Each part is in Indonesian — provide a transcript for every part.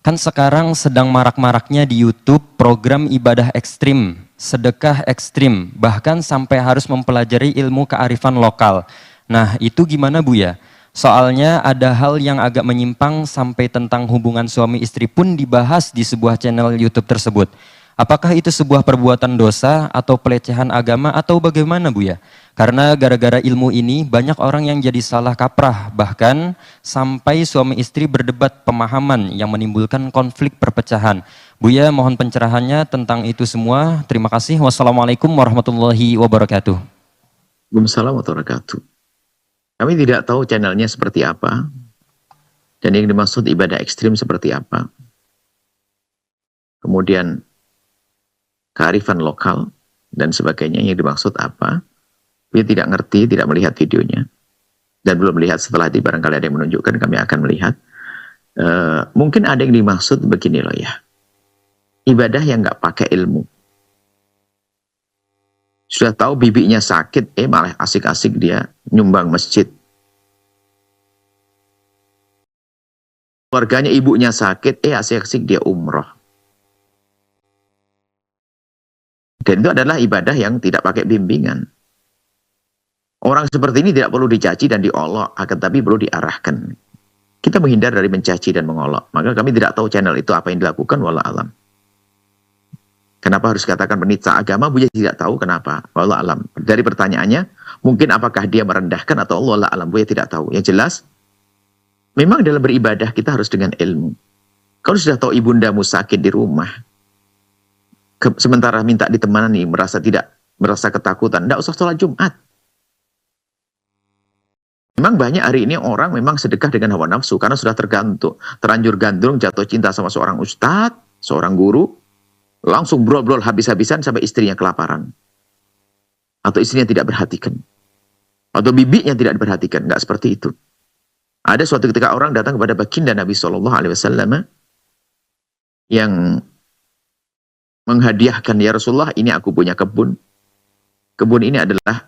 Kan sekarang sedang marak-maraknya di YouTube program ibadah ekstrim, sedekah ekstrim, bahkan sampai harus mempelajari ilmu kearifan lokal. Nah, itu gimana Bu ya? Soalnya ada hal yang agak menyimpang sampai tentang hubungan suami istri pun dibahas di sebuah channel YouTube tersebut. Apakah itu sebuah perbuatan dosa atau pelecehan agama atau bagaimana Bu ya? Karena gara-gara ilmu ini banyak orang yang jadi salah kaprah, bahkan sampai suami istri berdebat pemahaman yang menimbulkan konflik perpecahan. Buya mohon pencerahannya tentang itu semua. Terima kasih. Wassalamualaikum warahmatullahi wabarakatuh. Waalaikumsalam warahmatullahi wabarakatuh. Kami tidak tahu channelnya seperti apa dan yang dimaksud ibadah ekstrim seperti apa. Kemudian kearifan lokal dan sebagainya yang dimaksud apa. Dia tidak ngerti, tidak melihat videonya dan belum melihat. Setelah itu barangkali ada yang menunjukkan, kami akan melihat. Mungkin ada yang dimaksud begini loh ya, ibadah yang nggak pakai ilmu. Sudah tahu bibinya sakit, malah asik-asik dia nyumbang masjid. Keluarganya ibunya sakit, asik-asik dia umroh. Dan itu adalah ibadah yang tidak pakai bimbingan. Orang seperti ini tidak perlu dicaci dan diolok, akan tapi perlu diarahkan. Kita menghindar dari mencaci dan mengolok. Maka kami tidak tahu channel itu apa yang dilakukan, wallah alam. Kenapa harus katakan penista agama? Buya tidak tahu kenapa, wallah alam. Dari pertanyaannya, mungkin apakah dia merendahkan atau wallah alam, Buya tidak tahu. Yang jelas, memang dalam beribadah kita harus dengan ilmu. Kalau sudah tahu ibundamu sakit di rumah, sementara minta ditemani, merasa ketakutan, tidak usah sholat Jumat. Memang banyak hari ini orang memang sedekah dengan hawa nafsu karena sudah terlanjur gandrung, jatuh cinta sama seorang ustadz, seorang guru, langsung brol-brol habis-habisan sampai istrinya kelaparan. Atau istrinya tidak perhatikan. Atau bibinya tidak diperhatikan, nggak seperti itu. Ada suatu ketika orang datang kepada baginda Nabi SAW yang menghadiahkan, ya Rasulullah, ini aku punya kebun. Kebun ini adalah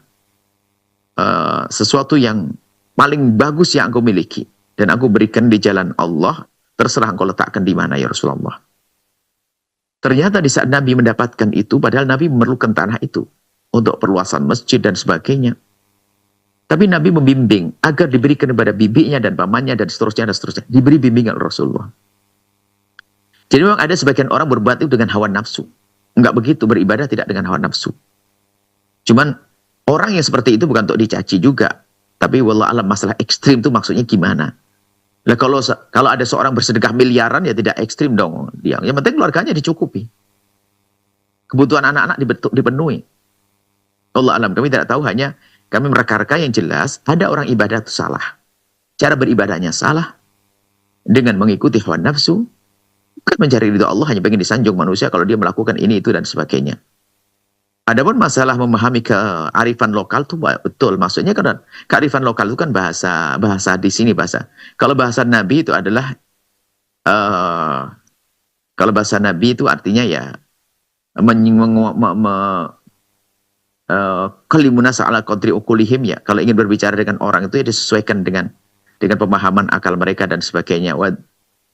sesuatu yang paling bagus yang aku miliki. Dan aku berikan di jalan Allah, terserah engkau letakkan di mana ya Rasulullah. Ternyata di saat Nabi mendapatkan itu, padahal Nabi memerlukan tanah itu untuk perluasan masjid dan sebagainya. Tapi Nabi membimbing agar diberikan kepada bibinya dan pamannya dan seterusnya dan seterusnya. Diberi bimbingan Rasulullah. Jadi memang ada sebagian orang berbuat itu dengan hawa nafsu. Enggak begitu, beribadah tidak dengan hawa nafsu. Cuman orang yang seperti itu bukan untuk dicaci juga. Tapi wallah alam, masalah ekstrim itu maksudnya gimana? Nah, kalau ada seorang bersedekah miliaran ya tidak ekstrim dong. Yang penting keluarganya dicukupi. Kebutuhan anak-anak dipenuhi. Allah alam, kami tidak tahu, hanya kami mereka-reka yang jelas ada orang ibadah itu salah. Cara beribadahnya salah. Dengan mengikuti hawa nafsu. Bukan mencari ridho Allah, hanya ingin disanjung manusia kalau dia melakukan ini, itu, dan sebagainya. Adapun masalah memahami kearifan lokal itu betul. Maksudnya kan kearifan lokal itu kan bahasa di sini bahasa. Kalau bahasa Nabi itu adalah kalau bahasa Nabi itu artinya ya kalimuna sa'ala qadri ukulihim ya. Kalau ingin berbicara dengan orang itu ya disesuaikan dengan pemahaman akal mereka dan sebagainya.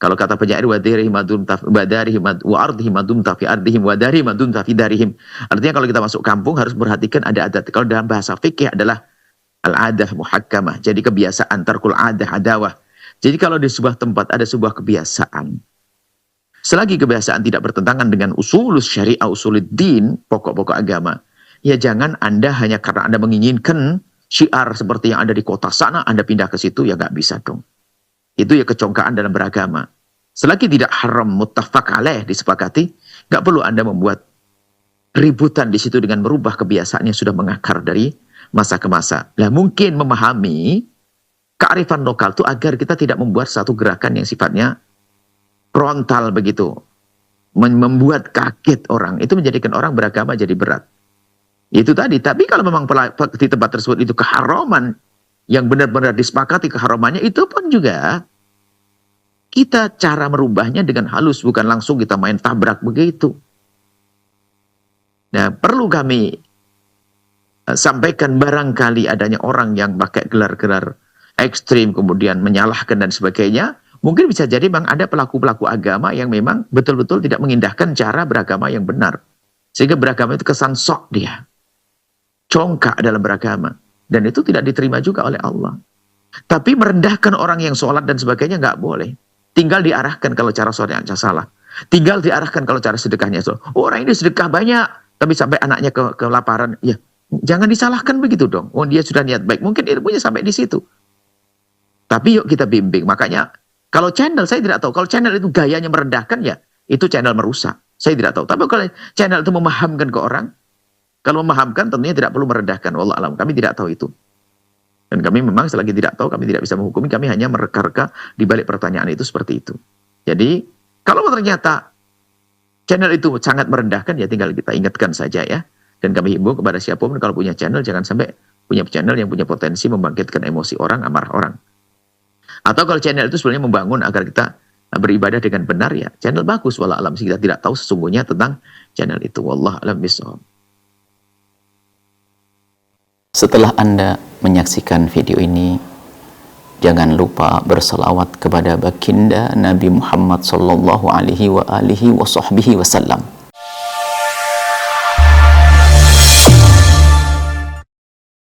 Kalau kata penyair wadarihim wa ardihim madum tafi ardihim wadarihim madum tafi darihim. Artinya kalau kita masuk kampung harus perhatikan ada adat. Kalau dalam bahasa fikih adalah al-adah muhakkamah. Jadi kebiasaan, tarkul adah adawah. Jadi kalau di sebuah tempat ada sebuah kebiasaan, selagi kebiasaan tidak bertentangan dengan usulus syariah, usuluddin, pokok-pokok agama, ya jangan Anda hanya karena Anda menginginkan syiar seperti yang ada di kota sana, Anda pindah ke situ, ya nggak bisa dong. Itu ya kecongkaan dalam beragama. Selagi tidak haram muttafaq alaih disepakati, nggak perlu Anda membuat ributan di situ dengan merubah kebiasaan yang sudah mengakar dari masa ke masa. Nah, mungkin memahami kearifan lokal itu agar kita tidak membuat satu gerakan yang sifatnya frontal begitu, membuat kaget orang, itu menjadikan orang beragama jadi berat. Itu tadi. Tapi kalau memang di tempat tersebut itu keharaman yang benar-benar disepakati keharamannya, itu pun juga kita cara merubahnya dengan halus, bukan langsung kita main tabrak begitu. Nah, perlu kami sampaikan, barangkali adanya orang yang pakai gelar-gelar ekstrim kemudian menyalahkan dan sebagainya. Mungkin bisa jadi memang ada pelaku-pelaku agama yang memang betul-betul tidak mengindahkan cara beragama yang benar. Sehingga beragama itu kesan sok dia. Congkak dalam beragama. Dan itu tidak diterima juga oleh Allah. Tapi merendahkan orang yang sholat dan sebagainya nggak boleh. Tinggal diarahkan kalau cara sholatnya salah. Tinggal diarahkan kalau cara sedekahnya salah. Oh, orang ini sedekah banyak, tapi sampai anaknya kelaparan. Ya, jangan disalahkan begitu dong. Oh, dia sudah niat baik. Mungkin ilmunya sampai di situ. Tapi yuk kita bimbing. Makanya kalau channel, saya tidak tahu. Kalau channel itu gayanya merendahkan, ya itu channel merusak. Saya tidak tahu. Tapi kalau channel itu memahamkan ke orang, kalau memahamkan tentunya tidak perlu merendahkan. Wallah alam, kami tidak tahu itu. Dan kami memang selagi tidak tahu, kami tidak bisa menghukumi. Kami hanya mereka-reka di balik pertanyaan itu seperti itu. Jadi, kalau ternyata channel itu sangat merendahkan, ya tinggal kita ingatkan saja ya. Dan kami himbau kepada siapapun kalau punya channel, jangan sampai punya channel yang punya potensi membangkitkan emosi orang, amarah orang. Atau kalau channel itu sebenarnya membangun agar kita beribadah dengan benar, ya channel bagus. Wallah alam, kita tidak tahu sesungguhnya tentang channel itu. Wallah alam bishawab. Setelah Anda menyaksikan video ini, jangan lupa berselawat kepada baginda Nabi Muhammad sallallahu alaihi wa alihi wa sahbihi wasallam.